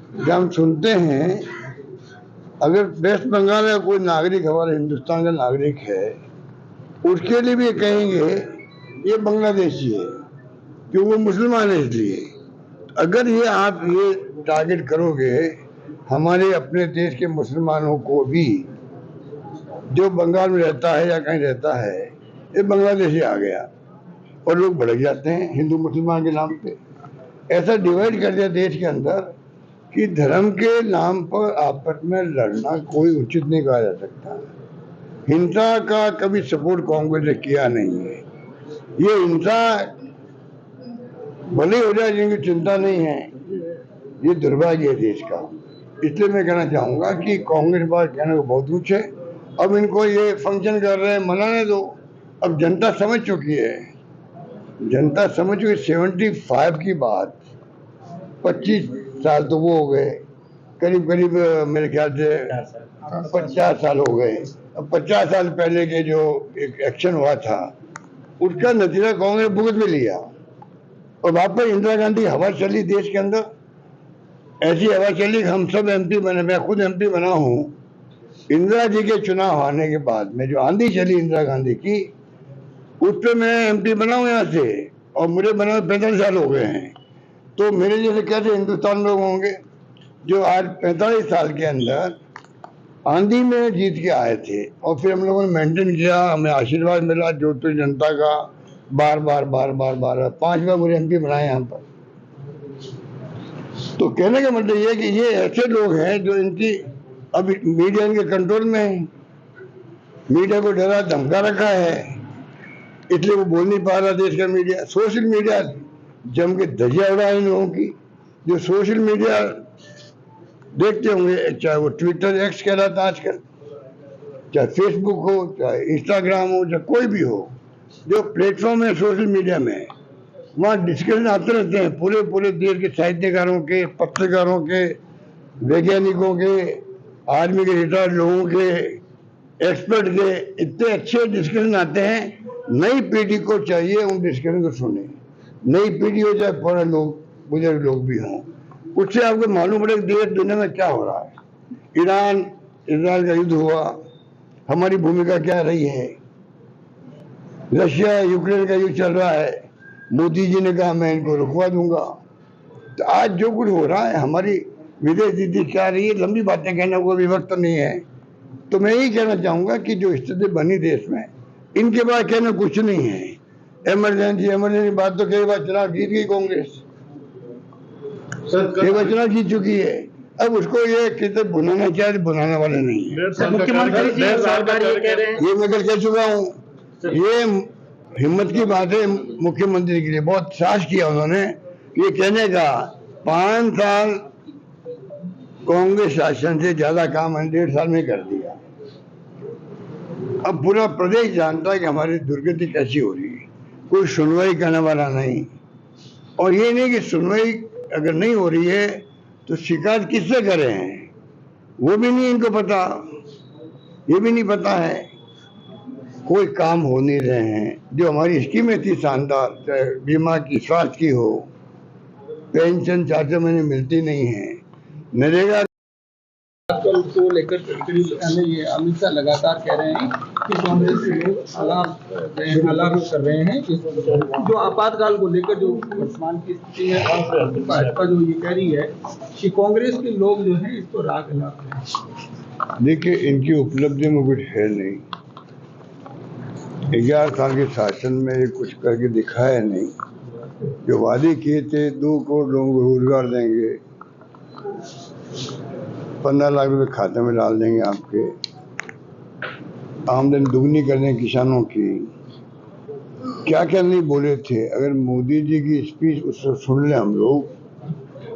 जब हम सुनते हैं अगर वेस्ट बंगाल का कोई नागरिक हमारे हिंदुस्तान का नागरिक है, उसके लिए भी कहेंगे ये बांग्लादेशी है कि वो मुसलमान है। इसलिए अगर ये आप ये टारगेट करोगे हमारे अपने देश के मुसलमानों को भी, जो बंगाल में रहता है या कहीं रहता है, ये बांग्लादेशी आ गया और लोग भड़क जाते हैं हिंदू मुसलमान के नाम पे। ऐसा डिवाइड कर दिया देश के अंदर कि धर्म के नाम पर आपस में लड़ना कोई उचित नहीं कहा जा सकता। हिंसा का कभी सपोर्ट कांग्रेस ने किया नहीं है। ये हिंसा भले हो जाए, जिनकी चिंता नहीं है, ये दुर्भाग्य है देश का। इसलिए मैं कहना चाहूंगा कि कांग्रेस बात कहने को बहुत कुछ है। अब इनको ये फंक्शन कर रहे हैं, मनाने दो। अब जनता समझ चुकी है, जनता समझ चुकी। 75 की बात 25 साल तो वो हो गए, करीब करीब मेरे ख्याल से 50 साल हो गए। अब 50 साल पहले के जो एक एक्शन हुआ था, उसका नतीजा कांग्रेस भुगत भी लिया और वापस इंदिरा गांधी हवा चली देश के अंदर। ऐसी हवा चली कि हम सब एमपी बने, मैं खुद एमपी बना हूँ। इंदिरा जी के चुनाव आने के बाद में जो आंधी चली इंदिरा गांधी की, उस पर मैं एमपी बना हूँ यहाँ से, और मुझे बना 45 साल हो गए हैं। तो मेरे जैसे कैसे हिंदुस्तान लोग होंगे जो आज 45 साल के अंदर आंधी में जीत के आए थे, और फिर हम लोगों ने मेंटेन किया, हमें आशीर्वाद मिला जोधपुर जनता का, बार बार बार बार बार 5 बार मुझे एमपी बनाए यहाँ पर। तो कहने का मतलब ये कि ये ऐसे लोग हैं जो इनकी अब मीडिया इनके कंट्रोल में है, मीडिया को डरा धमका रखा है, इसलिए वो बोल नहीं पा रहा देश का मीडिया। सोशल मीडिया जम के धजिया उड़ा इन लोगों की। जो सोशल मीडिया देखते होंगे, चाहे वो ट्विटर एक्स कहलाता आजकल, चाहे फेसबुक हो, चाहे इंस्टाग्राम हो, चाहे कोई भी हो, जो प्लेटफॉर्म है सोशल मीडिया में, वहाँ डिस्कशन आते रहते हैं पूरे पूरे देश के साहित्यकारों के, पत्रकारों के, वैज्ञानिकों के, आर्मी के रिटायर्ड लोगों के, एक्सपर्ट के, इतने अच्छे डिस्कशन आते हैं। नई पीढ़ी को चाहिए उन डिस्कशन को सुने। नई पीढ़ी हो, चाहे पुराने लोग, बुजुर्ग लोग भी हों, उससे आपको मालूम पड़े देश दुनिया में क्या हो रहा है। ईरान इजराइल का युद्ध हुआ, हमारी भूमिका क्या रही है। रशिया यूक्रेन का युद्ध चल रहा है, मोदी जी ने कहा मैं इनको रुकवा दूंगा। तो आज जो कुछ हो रहा है, हमारी विदेश नीति क्या रही है, लंबी बातें कहने को भी वक्त नहीं है। तो मैं यही कहना चाहूंगा कि जो स्थिति बनी देश में, इनके बाद कहना कुछ नहीं है। इमरजेंसी बात तो कई बार चुनाव जीत गई कांग्रेस, कई बार चुनाव जीत चुकी है। अब उसको ये कितने बुलाना चाहिए, बुलाने वाले नहीं है। मुख्यमंत्री जी सरकार ये कह रहे हैं, ये मैं कल कह चुका हूँ, ये हिम्मत की बात है मुख्यमंत्री के लिए, बहुत साहस किया उन्होंने ये कहने का। 5 साल कांग्रेस शासन से ज्यादा काम 1.5 साल में कर दिया। अब पूरा प्रदेश जानता है कि हमारी दुर्गति कैसी हो रही है, कोई सुनवाई करने वाला नहीं। और ये नहीं कि सुनवाई अगर नहीं हो रही है तो शिकायत किससे करें, वो भी नहीं इनको पता, ये भी नहीं पता है। कोई काम हो नहीं रहे हैं। जो हमारी स्कीमें थी शानदार, चाहे बीमा की, स्वास्थ्य की हो, पेंशन 4 महीने मिलती नहीं है, नरेगा को लेकर ये अमित शाह लगातार कह रहे हैं कि कांग्रेस के लोग अलार्म कर रहे हैं। जो आपातकाल को लेकर जो वर्तमान की स्थिति है, भाजपा जो ये कह रही है कि कांग्रेस के लोग जो है इसको राग अला रहे हैं। देखिए, इनकी उपलब्धि में कुछ है नहीं। 11 साल के शासन में ये कुछ करके दिखाया नहीं। जो वादे किए थे 2 करोड़ लोगों को रोजगार देंगे, 15 लाख रुपए खाते में डाल देंगे, आपके आमदनी दुगनी कर देंगे किसानों की, क्या क्या नहीं बोले थे। अगर मोदी जी की स्पीच उससे सुन ले हम लोग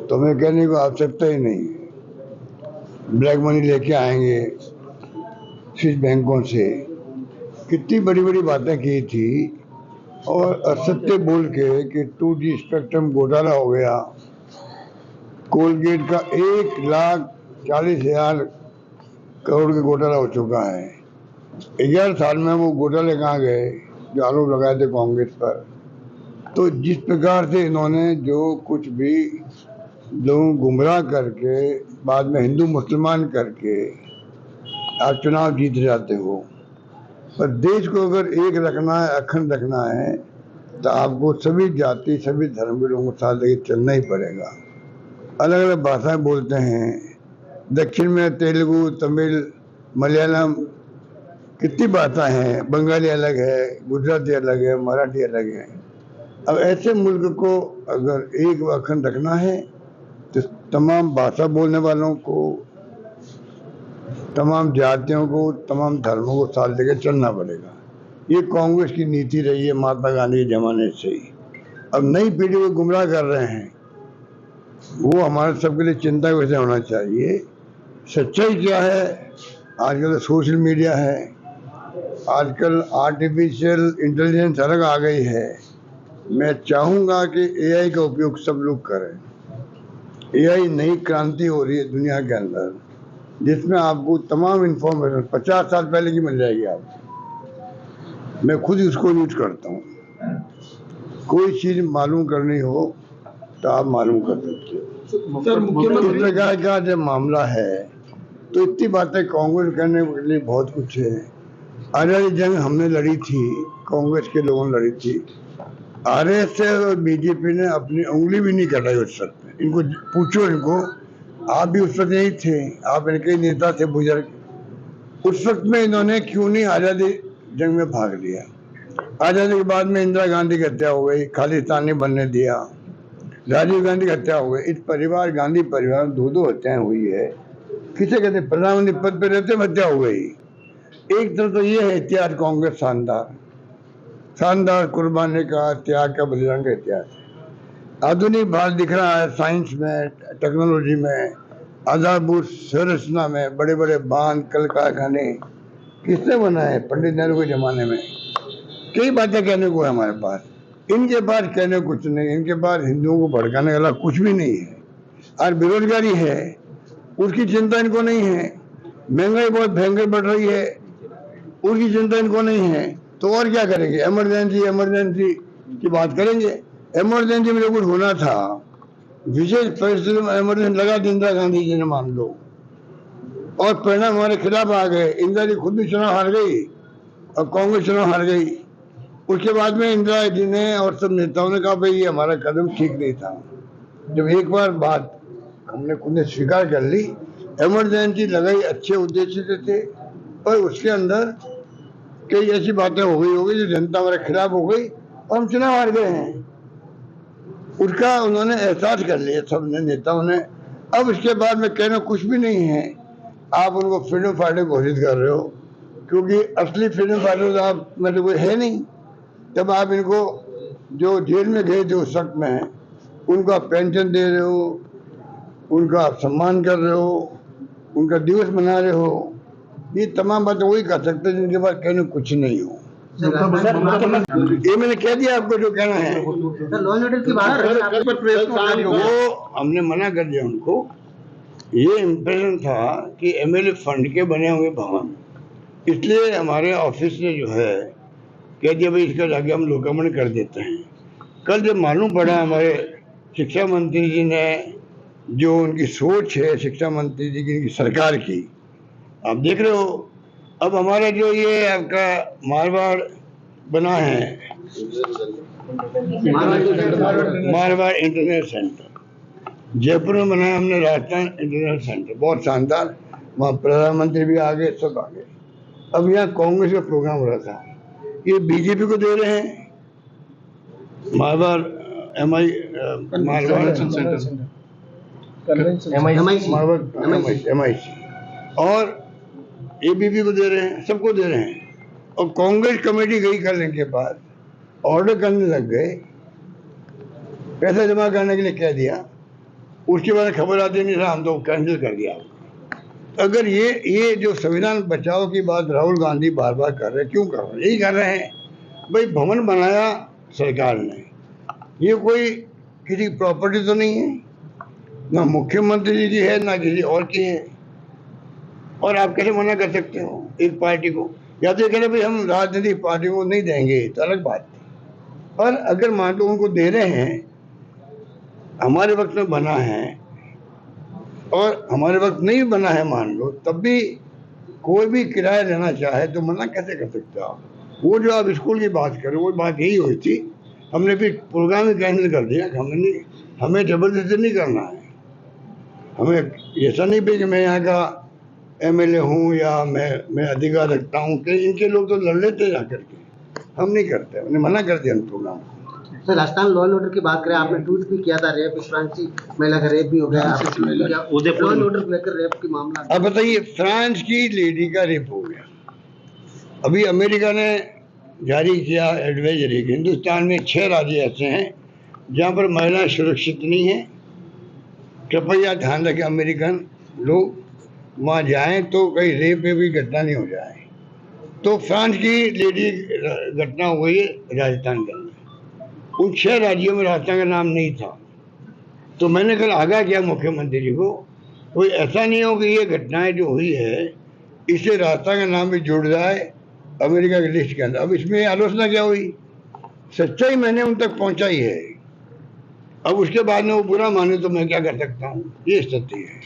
तो हमें कहने को आवश्यकता ही नहीं है। ब्लैक मनी लेके आएंगे स्विस बैंकों से, कितनी बड़ी बड़ी बातें की थी, और असत्य बोल के कि 2G स्पेक्ट्रम घोटाला हो गया। कोलगेट का 1,40,000 करोड़ का घोटाला हो चुका है। 11 साल में वो घोटाले कहाँ गए जो आरोप लगाए थे कांग्रेस पर। तो जिस प्रकार से इन्होंने जो कुछ भी लोगों को गुमराह करके बाद में हिंदू मुसलमान करके आप चुनाव जीत जाते हो। पर देश को अगर एक रखना है, अखंड रखना है, तो आपको सभी जाति सभी धर्म के लोगों को साथ लेके चलना ही पड़ेगा। अलग अलग भाषाएं बोलते हैं, दक्षिण में तेलुगु, तमिल, मलयालम, कितनी भाषाएं हैं, बंगाली अलग है, गुजराती अलग है, मराठी अलग है। अब ऐसे मुल्क को अगर एक अखंड रखना है तो तमाम भाषा बोलने वालों को, तमाम जातियों को, तमाम धर्मों को साथ लेकर चलना पड़ेगा। ये कांग्रेस की नीति रही है महात्मा गांधी के जमाने से ही। अब नई पीढ़ी को गुमराह कर रहे हैं, वो हमारे सबके लिए चिंता का विषय होना चाहिए। सच्चाई क्या है? आजकल सोशल मीडिया है, आजकल आर्टिफिशियल इंटेलिजेंस अलग आ गई है। मैं चाहूँगा कि एआई का उपयोग सब लोग करें। एआई नई क्रांति हो रही है दुनिया के अंदर, जिसमें आपको तमाम इंफॉर्मेशन 50 साल पहले की मिल जाएगी आपको। मैं खुद उसको यूज करता हूँ। कोई चीज़ मालूम करनी हो तो आप मालूम कर सकते हो। सर, मुख्यमंत्री इस प्रकार का जब मामला है तो इतनी बातें कांग्रेस करने के लिए बहुत कुछ है। आज़ादी जंग हमने लड़ी थी, कांग्रेस के लोगों ने लड़ी थी। आरएसएस और बीजेपी ने अपनी उंगली भी नहीं कटाई उस वक्त। इनको पूछो, इनको, आप भी उस वक्त यही थे, आप इनके नेता थे बुजुर्ग। उस वक्त में इन्होंने क्यों नहीं आज़ादी जंग में भाग लिया? आज़ादी के बाद में इंदिरा गांधी की हत्या हो गई, खालिस्तान नहीं बनने दिया, राजीव गांधी की हत्या हो गई। इस परिवार, गांधी परिवार में 2 हत्याएं हुई है। किसे कहते? प्रधानमंत्री पद पर रहते हत्या हो गई। एक तरफ तो ये है इतिहास कांग्रेस शानदार कुर्बानी का, त्याग का, बलिदान का इतिहास। आधुनिक भारत दिख रहा है साइंस में, टेक्नोलॉजी में, आधारभूत संरचना में, बड़े बड़े बांध, कल कारखाने किसने बनाए? पंडित नेहरू के जमाने में। कई बातें कहने को है हमारे पास। इनके पास कहने को कुछ नहीं, इनके पास हिंदुओं को भड़काने वाला कुछ भी नहीं है। और बेरोजगारी है, उसकी चिंता इनको नहीं है। महंगाई बहुत भयंकर बढ़ रही है, उसकी चिंता इनको नहीं है। तो और क्या करेंगे? इमरजेंसी की बात करेंगे। इमरजेंसी में जो कुछ होना था, विशेष परिस्थिति में इमरजेंसी लगा दी इंदिरा गांधी जी ने, मान लो, और परिणाम हमारे खिलाफ आ गए। इंदिरा जी खुद भी चुनाव हार गई और कांग्रेस चुनाव हार गई। उसके बाद में इंदिरा जी ने और सब नेताओं ने कहा भाई ये हमारा कदम ठीक नहीं था। जब एक बार बात हमने खुद ने स्वीकार कर ली, इमरजेंसी लगाई अच्छे उद्देश्य से थे, पर उसके अंदर कई ऐसी बातें हो गई जो जनता हमारे खिलाफ हो गई और हम चुनाव हार गए हैं। उसका उन्होंने एहसास कर लिया सब ने, नेताओं ने। अब इसके बाद में कहना कुछ भी नहीं है। आप उनको फ्रीडम फाइटर घोषित कर रहे हो, क्योंकि असली फ्रीडम फाइटर तो आप में तो कोई है नहीं। जब आप इनको जो जेल में गए थे उस वक्त में, उनको आप पेंशन दे रहे हो, उनका आप सम्मान कर रहे हो, उनका दिवस मना रहे हो, ये तमाम बातें वही कर सकते हैं जिनके पास कहने कुछ नहीं हो। ये मैंने कह दिया आपको जो कहना है। वो हमने मना कर दिया उनको। ये इम्प्रेशन था कि एमएलए फंड के बने हुए भवन, इसलिए हमारे ऑफिस ने जो है कह दिया भाई इसका जाके हम लोकार्पण कर देते हैं। कल जब मालूम पड़ा हमारे शिक्षा मंत्री जी ने, जो उनकी सोच है शिक्षा मंत्री जी की, इनकी सरकार की, आप देख रहे हो। अब हमारा जो ये आपका मारवाड़ बना है, मारवाड़ इंटरनेट सेंटर, जयपुर में बनाया हमने राजस्थान इंटरनेट सेंटर, बहुत शानदार। वहाँ प्रधानमंत्री भी आ गए, सब आ गए। अब यहाँ कांग्रेस का प्रोग्राम हो रहा था, ये बीजेपी को दे रहे हैं मारवाड़ MIC, और ABP को दे रहे हैं, सबको दे रहे हैं। और कांग्रेस कमेटी गई करने के बाद ऑर्डर करने लग गए, पैसा जमा करने के लिए कह दिया। उसके बाद खबर आती नहीं था, हम तो कैंसिल कर दिया। अगर ये जो संविधान बचाओ की बात राहुल गांधी बार बार कर रहे हैं, क्यों कर रहे हैं? यही कर रहे हैं भाई, भवन बनाया सरकार ने, ये कोई किसी की प्रॉपर्टी तो नहीं है, ना मुख्यमंत्री जी की है ना किसी और की है। और आप कैसे मना कर सकते हो एक पार्टी को? या तो कह रहे भाई हम राजनीतिक पार्टी को नहीं देंगे, तो अलग बात थी। पर अगर मान लो उनको दे रहे हैं, हमारे वक्त में बना है, और हमारे वक्त नहीं बना है मान लो, तब भी कोई भी किराया लेना चाहे तो मना कैसे कर सकते आप? वो जो आप स्कूल की बात करें वो बात यही हुई थी, हमने फिर प्रोग्राम ही कैंसिल कर दिया। हमें जबरदस्ती नहीं करना है, हमें ऐसा नहीं भी कि मैं यहाँ का एमएलए हूँ या मैं अधिकार रखता हूँ कि इनके लोग तो लड़ लेते जा करके, हम नहीं करते, हमने मना कर दिया प्रोग्राम को। Sir, Rajasthan law and order की बात करें, आपने ट्वीट भी किया था, रेप फ्रांसी महिला का रेप भी हो गया, लॉ एंड ऑर्डर को लेकर रेप की मामला। अब बताइए, फ्रांस की लेडी का रेप हो गया, अभी अमेरिका ने जारी किया एडवाइजरी कि हिंदुस्तान में 6 राज्य ऐसे हैं जहाँ पर महिलाएं सुरक्षित नहीं है। कृपया ध्यान रखें अमेरिकन लोग, वहाँ जाएं तो कहीं रेप में भी घटना नहीं हो जाए। तो फ्रांस की लेडी घटना हो गई राजस्थान के अंदर, उन 6 राज्यों में राजस्थान का नाम नहीं था। तो मैंने कल आगाह किया मुख्यमंत्री जी को, कोई ऐसा नहीं हो कि ये घटनाएं जो हुई है इससे राजस्थान का नाम भी जुड़ जाए अमेरिका की लिस्ट के अंदर। अब इसमें आलोचना क्या हुई, सच्चाई मैंने उन तक पहुंचाई है, अब उसके बाद में वो बुरा माने तो मैं क्या कर सकता हूँ, ये स्थिति है।